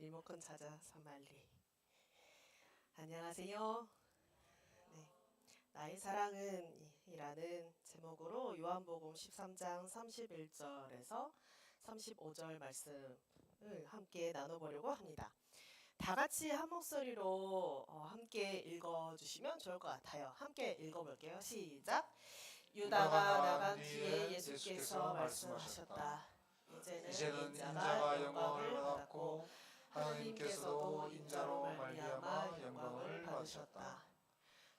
리모컨 찾아 사말리. 안녕하세요. 네, 나의 사랑은 이라는 제목으로 요한복음 13장 31절에서 35절 말씀을 함께 나눠보려고 합니다. 다 같이 한 목소리로 함께 읽어주시면 좋을 것 같아요. 함께 읽어볼게요. 시작. 유다가 나간 뒤에 예수께서 말씀하셨다. 이제는 인자가 영광을 받았고 하느님께서도 인자로 말미암아 영광을 받으셨다.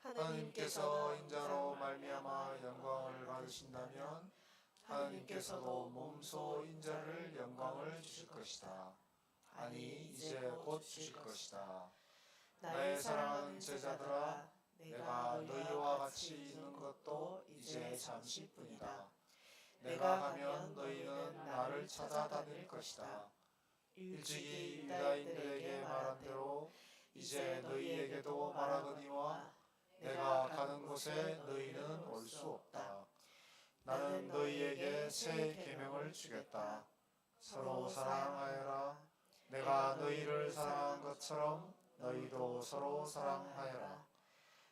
하느님께서 인자로 말미암아 영광을 받으신다면 하느님께서도 몸소 인자를 영광을 주실 것이다. 아니 이제 곧 주실 것이다. 나의 사랑하는 제자들아, 내가 너희와 같이 있는 것도 이제 잠시뿐이다. 내가 가면 너희는 나를 찾아다닐 것이다. 일찍이 유다인들에게 말한 대로 이제 너희에게도 말하거니와 내가 가는 곳에 너희는 올 수 없다. 나는 너희에게 새 계명을 주겠다. 서로 사랑하여라. 내가 너희를 사랑한 것처럼 너희도 서로 사랑하여라.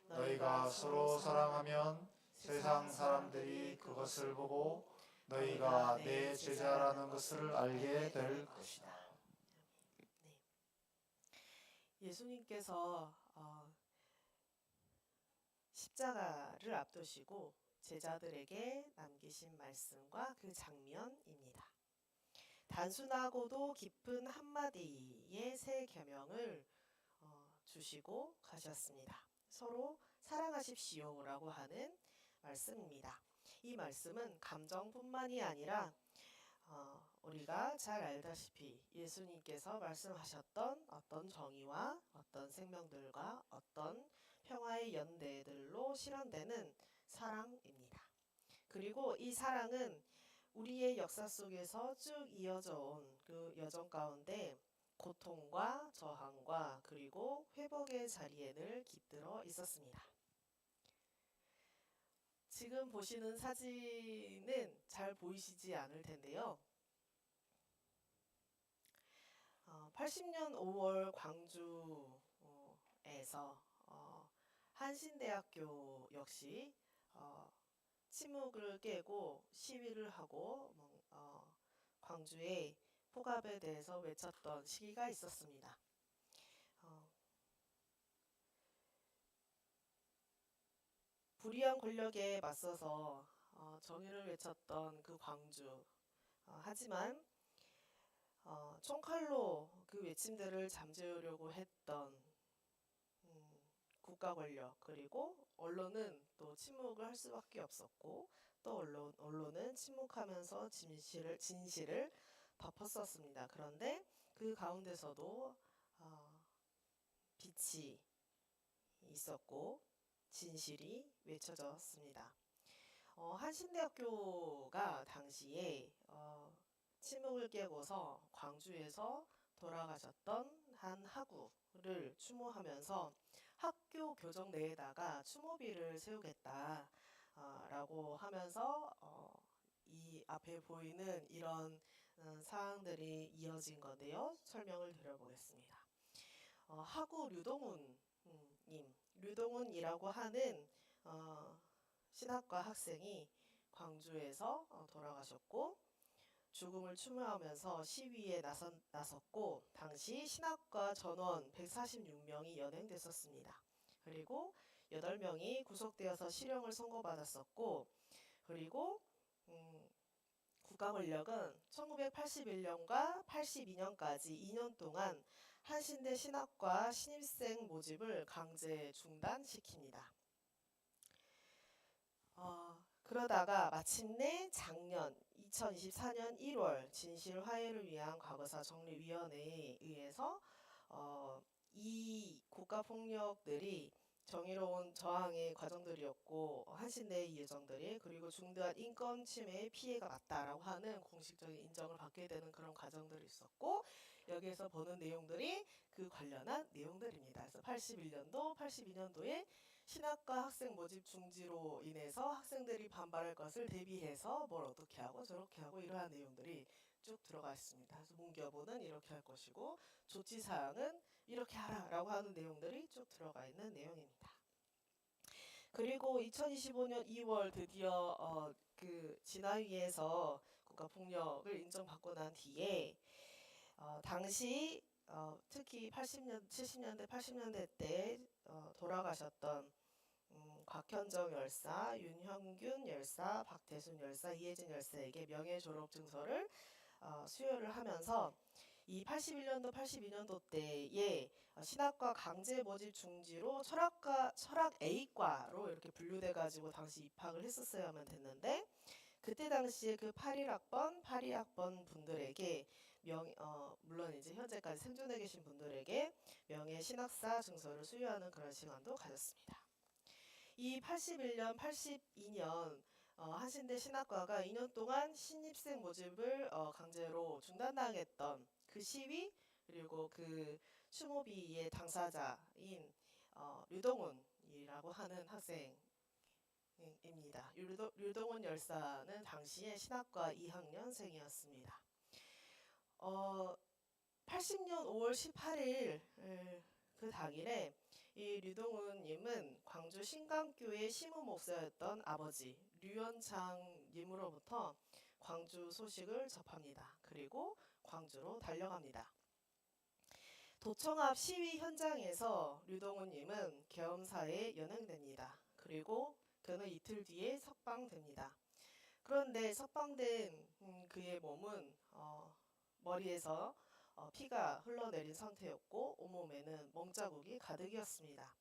너희가 서로 사랑하면 세상 사람들이 그것을 보고 너희가 내 제자라는 것을 알게 될 것이다. 네. 예수님께서 십자가를 앞두시고 제자들에게 남기신 말씀과 그 장면입니다. 단순하고도 깊은 한마디의 새 계명을 주시고 가셨습니다. 서로 사랑하십시오라고 하는 말씀입니다. 이 말씀은 감정뿐만이 아니라 우리가 잘 알다시피 예수님께서 말씀하셨던 어떤 정의와 어떤 생명들과 어떤 평화의 연대들로 실현되는 사랑입니다. 그리고 이 사랑은 우리의 역사 속에서 쭉 이어져 온 그 여정 가운데 고통과 저항과 그리고 회복의 자리에 늘 깃들어 있었습니다. 지금 보시는 사진은 잘 보이시지 않을 텐데요. 80년 5월 광주에서 한신대학교 역시 침묵을 깨고 시위를 하고 광주의 폭압에 대해서 외쳤던 시기가 있었습니다. 불의한 권력에 맞서서 정의를 외쳤던 그 광주. 하지만 총칼로 그 외침들을 잠재우려고 했던 국가 권력 그리고 언론은 또 침묵을 할 수밖에 없었고 또 언론은 침묵하면서 진실을 덮었었습니다. 그런데 그 가운데서도 빛이 있었고 진실이 외쳐졌습니다. 한신대학교가 당시에 침묵을 깨고서 광주에서 돌아가셨던 한 학우를 추모하면서 학교 교정 내에다가 추모비를 세우겠다라고 하면서 이 앞에 보이는 이런 사항들이 이어진 건데요. 설명을 드려보겠습니다. 학우 류동훈이라고 하는 신학과 학생이 광주에서 돌아가셨고 죽음을 추모하면서 시위에 나섰고 당시 신학과 전원 146명이 연행됐었습니다. 그리고 8명이 구속되어서 실형을 선고받았었고 그리고 국가 권력은 1981년과 82년까지 2년 동안 한신대 신학과 신입생 모집을 강제 중단시킵니다. 그러다가 마침내 작년 2024년 1월 진실화해를 위한 과거사 정리위원회에 의해서 이 국가폭력들이 정의로운 저항의 과정들이었고 한신대의 예정들이 그리고 중대한 인권 침해의 피해가 맞다라고 하는 공식적인 인정을 받게 되는 그런 과정들이 있었고 여기에서 보는 내용들이 그 관련한 내용들입니다. 그래서 81년도, 82년도에 신학과 학생 모집 중지로 인해서 학생들이 반발할 것을 대비해서 뭘 어떻게 하고 저렇게 하고 이러한 내용들이 쭉 들어가 있습니다. 그래서 문교부는 이렇게 할 것이고 조치사항은 이렇게 하라라고 하는 내용들이 쭉 들어가 있는 내용입니다. 그리고 2025년 2월 드디어 그 진화위에서 국가폭력을 인정받고 난 뒤에 당시 특히 80년, 70년대, 80년대 때 돌아가셨던 곽현정 열사, 윤형균 열사, 박태순 열사, 이혜진 열사에게 명예 졸업 증서를 수여를 하면서 이 81년도, 82년도 때에 신학과 강제 모집 중지로 철학 A과로 이렇게 분류돼 가지고 당시 입학을 했었어야만 됐는데 그때 당시에 그 81학번, 82학번 분들에게 물론 이제 현재까지 생존해 계신 분들에게 명예 신학사 증서를 수여하는 그런 시간도 가졌습니다. 이 81년, 82년 한신대 신학과가 2년 동안 신입생 모집을 강제로 중단당했던 그 시위 그리고 그 추모비의 당사자인 류동훈이라고 하는 학생입니다. 류동훈 열사는 당시에 신학과 2학년생이었습니다. 80년 5월 18일 그 당일에 이 류동훈님은 광주 신강교회 시무 목사였던 아버지 류현창님으로부터 광주 소식을 접합니다. 그리고 광주로 달려갑니다. 도청 앞 시위 현장에서 류동훈님은 계엄사에 연행됩니다. 그리고 그는 이틀 뒤에 석방됩니다. 그런데 석방된 그의 몸은 머리에서 피가 흘러내린 상태였고 온몸에는 멍자국이 가득이었습니다.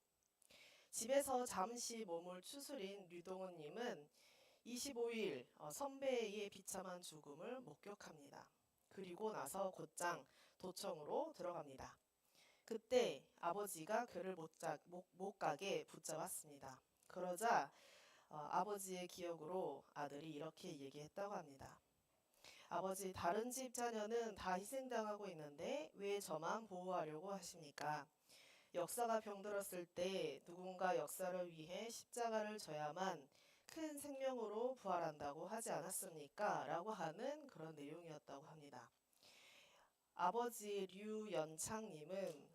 집에서 잠시 몸을 추스린 류동훈님은 25일 선배의 비참한 죽음을 목격합니다. 그리고 나서 곧장 도청으로 들어갑니다. 그때 아버지가 그를 못 가게 붙잡았습니다. 그러자 아버지의 기억으로 아들이 이렇게 얘기했다고 합니다. 아버지, 다른 집 자녀는 다 희생당하고 있는데 왜 저만 보호하려고 하십니까? 역사가 병들었을 때 누군가 역사를 위해 십자가를 져야만 큰 생명으로 부활한다고 하지 않았습니까? 라고 하는 그런 내용이었다고 합니다. 아버지 류연창님은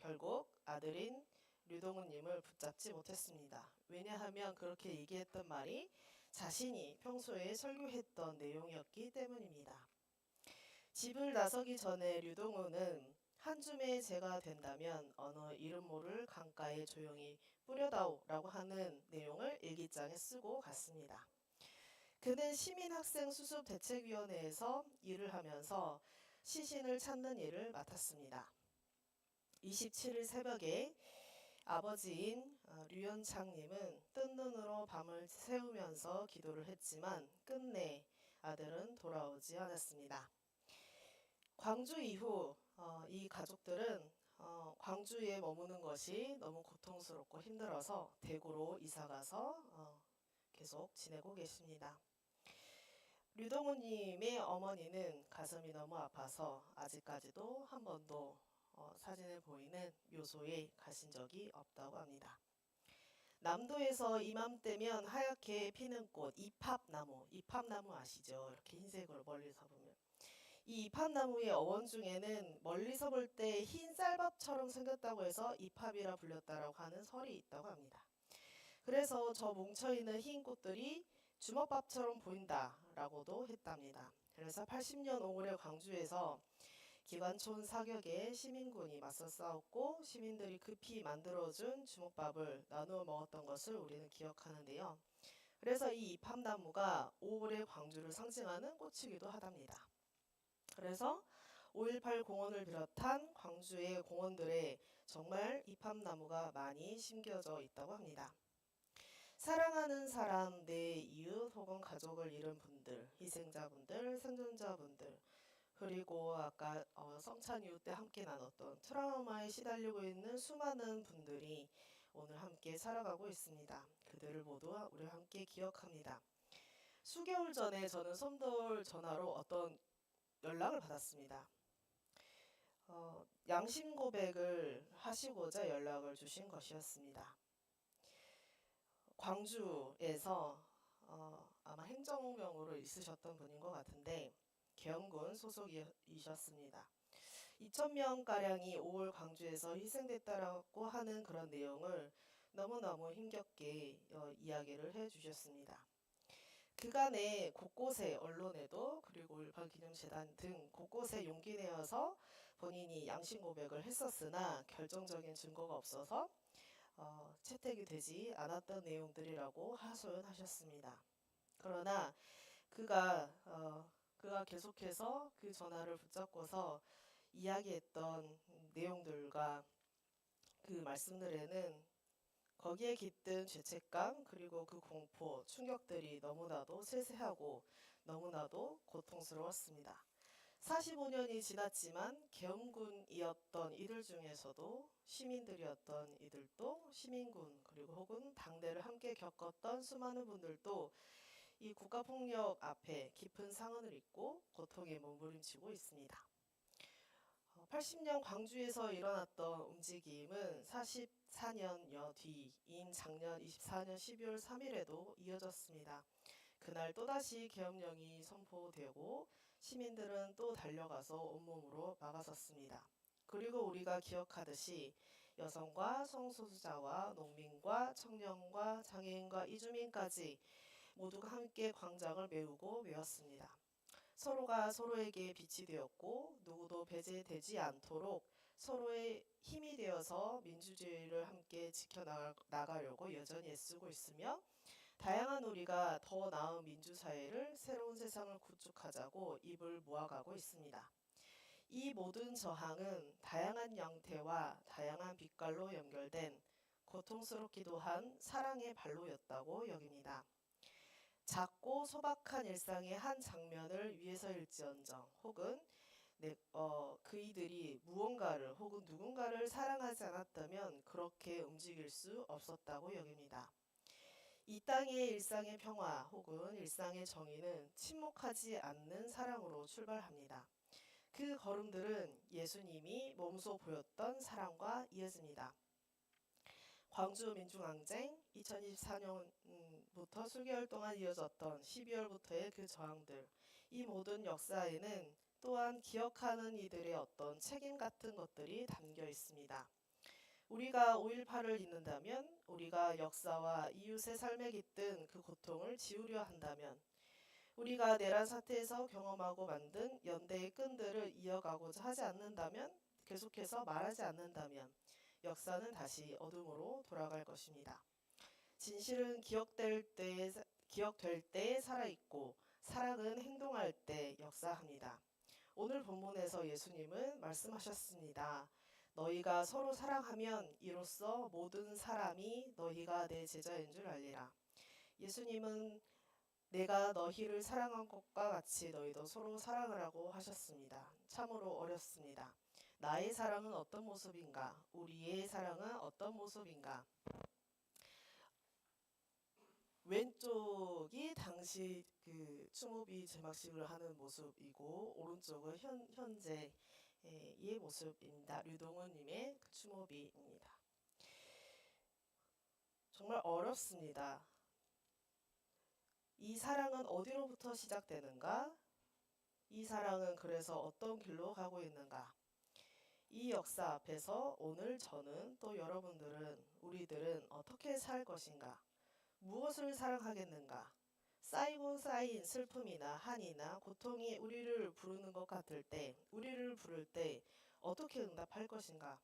결국 아들인 류동훈님을 붙잡지 못했습니다. 왜냐하면 그렇게 얘기했던 말이 자신이 평소에 설교했던 내용이었기 때문입니다. 집을 나서기 전에 류동훈은 한 줌의 죄가 된다면 어느 이름 모를 강가에 조용히 뿌려다오 라고 하는 내용을 일기장에 쓰고 갔습니다. 그는 시민학생수습대책위원회에서 일을 하면서 시신을 찾는 일을 맡았습니다. 27일 새벽에 아버지인 류현창님은 뜬 눈으로 밤을 새우면서 기도를 했지만 끝내 아들은 돌아오지 않았습니다. 광주 이후 이 가족들은 광주에 머무는 것이 너무 고통스럽고 힘들어서 대구로 이사가서 계속 지내고 계십니다. 류동훈님의 어머니는 가슴이 너무 아파서 아직까지도 한 번도 사진에 보이는 묘소에 가신 적이 없다고 합니다. 남도에서 이맘때면 하얗게 피는 꽃 이팝나무 아시죠? 이렇게 흰색으로 멀리서 보면 이 이팝나무의 어원 중에는 멀리서 볼 때 흰 쌀밥처럼 생겼다고 해서 이팝이라 불렸다라고 하는 설이 있다고 합니다. 그래서 저 뭉쳐있는 흰 꽃들이 주먹밥처럼 보인다라고도 했답니다. 그래서 80년 5월에 광주에서 기관총 사격에 시민군이 맞서 싸웠고 시민들이 급히 만들어준 주먹밥을 나누어 먹었던 것을 우리는 기억하는데요. 그래서 이 이팝나무가 5월의 광주를 상징하는 꽃이기도 하답니다. 그래서 5.18 공원을 비롯한 광주의 공원들에 정말 이팝나무가 많이 심겨져 있다고 합니다. 사랑하는 사람, 내 이웃 혹은 가족을 잃은 분들, 희생자분들, 생존자분들 그리고 아까 성찬 이후 때 함께 나눴던 트라우마에 시달리고 있는 수많은 분들이 오늘 함께 살아가고 있습니다. 그들을 모두 우리 함께 기억합니다. 수개월 전에 저는 섬돌 전화로 어떤 연락을 받았습니다. 양심 고백을 하시고자 연락을 주신 것이었습니다. 광주에서 아마 행정병으로 있으셨던 분인 것 같은데 계엄군 소속이셨습니다. 2,000명가량이 5월 광주에서 희생됐다라고 하는 그런 내용을 너무너무 힘겹게 이야기를 해주셨습니다. 그간에 곳곳에 언론에도 그리고 일반기념재단 등 곳곳에 용기 내어서 본인이 양심 고백을 했었으나 결정적인 증거가 없어서 채택이 되지 않았던 내용들이라고 하소연하셨습니다. 그러나 그가 계속해서 그 전화를 붙잡고서 이야기했던 내용들과 그 말씀들에는 거기에 깃든 죄책감 그리고 그 공포, 충격들이 너무나도 세세하고 너무나도 고통스러웠습니다. 45년이 지났지만 계엄군이었던 이들 중에서도 시민들이었던 이들도 시민군 그리고 혹은 당대를 함께 겪었던 수많은 분들도 이 국가폭력 앞에 깊은 상흔을 입고 고통에 몸부림치고 있습니다. 80년 광주에서 일어났던 움직임은 44년여 뒤인 작년 24년 12월 3일에도 이어졌습니다. 그날 또다시 계엄령이 선포되고 시민들은 또 달려가서 온몸으로 막아섰습니다. 그리고 우리가 기억하듯이 여성과 성소수자와 농민과 청년과 장애인과 이주민까지 모두가 함께 광장을 메우고 메웠습니다. 서로가 서로에게 빛이 되었고 누구도 배제되지 않도록 서로의 힘이 되어서 민주주의를 함께 지켜나가려고 여전히 애쓰고 있으며 다양한 우리가 더 나은 민주사회를 새로운 세상을 구축하자고 입을 모아가고 있습니다. 이 모든 저항은 다양한 양태와 다양한 빛깔로 연결된 고통스럽기도 한 사랑의 발로였다고 여깁니다. 작고 소박한 일상의 한 장면을 위해서일지언정 혹은 그이들이 무언가를 혹은 누군가를 사랑하지 않았다면 그렇게 움직일 수 없었다고 여깁니다. 이 땅의 일상의 평화 혹은 일상의 정의는 침묵하지 않는 사랑으로 출발합니다. 그 걸음들은 예수님이 몸소 보였던 사랑과 이어집니다. 광주 민중항쟁 2024년부터 수개월 동안 이어졌던 12월부터의 그 저항들, 이 모든 역사에는 또한 기억하는 이들의 어떤 책임 같은 것들이 담겨 있습니다. 우리가 5.18을 잊는다면, 우리가 역사와 이웃의 삶에 깃든 그 고통을 지우려 한다면, 우리가 내란 사태에서 경험하고 만든 연대의 끈들을 이어가고자 하지 않는다면, 계속해서 말하지 않는다면 역사는 다시 어둠으로 돌아갈 것입니다. 진실은 기억될 때 살아있고 사랑은 행동할 때 역사합니다. 오늘 본문에서 예수님은 말씀하셨습니다. 너희가 서로 사랑하면 이로써 모든 사람이 너희가 내 제자인 줄 알리라. 예수님은 내가 너희를 사랑한 것과 같이 너희도 서로 사랑을 하고 하셨습니다. 참으로 어렵습니다. 나의 사랑은 어떤 모습인가? 우리의 사랑은 어떤 모습인가? 왼쪽이 당시 그 추모비 제막식을 하는 모습이고 오른쪽은 현재의 모습입니다. 류동훈님의 그 추모비입니다. 정말 어렵습니다. 이 사랑은 어디로부터 시작되는가? 이 사랑은 그래서 어떤 길로 가고 있는가? 이 역사 앞에서 오늘 저는 또 여러분들은 우리들은 어떻게 살 것인가? 무엇을 사랑하겠는가? 쌓이고 쌓인 슬픔이나 한이나 고통이 우리를 부르는 것 같을 때, 우리를 부를 때 어떻게 응답할 것인가?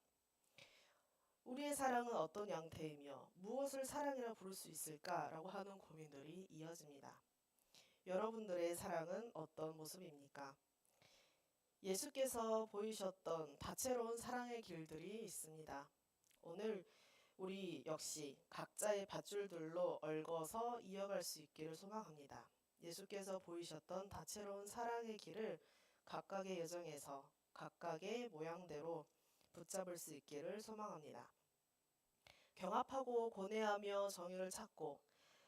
우리의 사랑은 어떤 양태이며 무엇을 사랑이라 부를 수 있을까라고 하는 고민들이 이어집니다. 여러분들의 사랑은 어떤 모습입니까? 예수께서 보이셨던 다채로운 사랑의 길들이 있습니다. 오늘 우리 역시 각자의 밧줄들로 얽어서 이어갈 수 있기를 소망합니다. 예수께서 보이셨던 다채로운 사랑의 길을 각각의 여정에서 각각의 모양대로 붙잡을 수 있기를 소망합니다. 경합하고 고뇌하며 정의를 찾고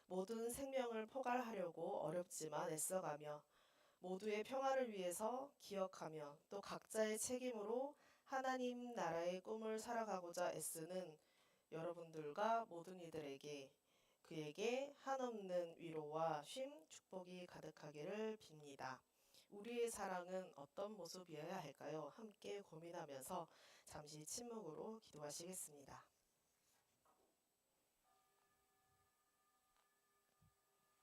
모든 생명을 포괄하려고 어렵지만 애써가며 모두의 평화를 위해서 기억하며 또 각자의 책임으로 하나님 나라의 꿈을 살아가고자 애쓰는 여러분들과 모든 이들에게 그에게 한없는 위로와 쉼, 축복이 가득하기를 빕니다. 우리의 사랑은 어떤 모습이어야 할까요? 함께 고민하면서 잠시 침묵으로 기도하시겠습니다.